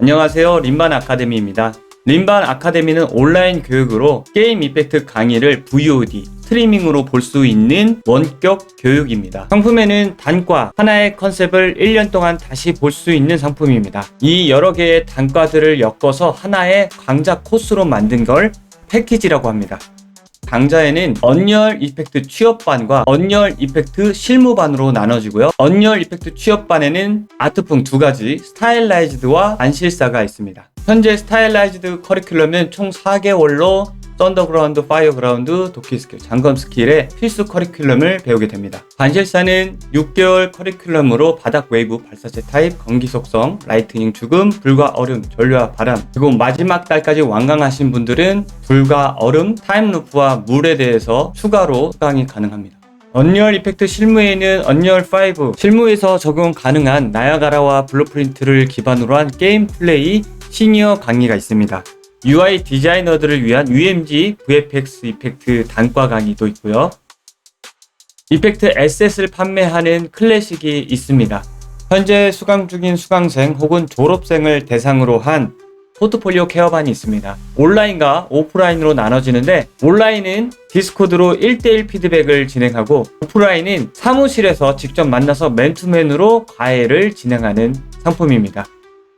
안녕하세요. 림반 아카데미입니다. 림반 아카데미는 온라인 교육으로 게임 이펙트 강의를 VOD, 스트리밍으로 볼 수 있는 원격 교육입니다. 상품에는 단과, 하나의 컨셉을 1년 동안 다시 볼 수 있는 상품입니다. 이 여러 개의 단과들을 엮어서 하나의 강좌 코스로 만든 걸 패키지라고 합니다. 강좌에는 언리얼 이펙트 취업반과 언리얼 이펙트 실무반으로 나눠지고요. 언리얼 이펙트 취업반에는 아트풍 두 가지, 스타일라이즈드와 안실사가 있습니다. 현재 스타일라이즈드 커리큘럼은 총 4개월로 썬더그라운드, 파이어그라운드, 도끼스킬, 장검 스킬의 필수 커리큘럼을 배우게 됩니다. 반실사는 6개월 커리큘럼으로 바닥 웨이브, 발사체 타입, 건기 속성, 라이트닝 죽음, 불과 얼음, 전류와 바람, 그리고 마지막 달까지 완강하신 분들은 불과 얼음, 타임루프와 물에 대해서 추가로 수강이 가능합니다. 언리얼 이펙트 실무에는 언리얼 5, 실무에서 적용 가능한 나야가라와 블루프린트를 기반으로 한 게임 플레이 시니어 강의가 있습니다. UI 디자이너들을 위한 UMG, VFX 이펙트 단과 강의도 있고요. 이펙트 에셋을 판매하는 클래식이 있습니다. 현재 수강 중인 수강생 혹은 졸업생을 대상으로 한 포트폴리오 케어반이 있습니다. 온라인과 오프라인으로 나눠지는데, 온라인은 디스코드로 1대1 피드백을 진행하고, 오프라인은 사무실에서 직접 만나서 맨투맨으로 과외를 진행하는 상품입니다.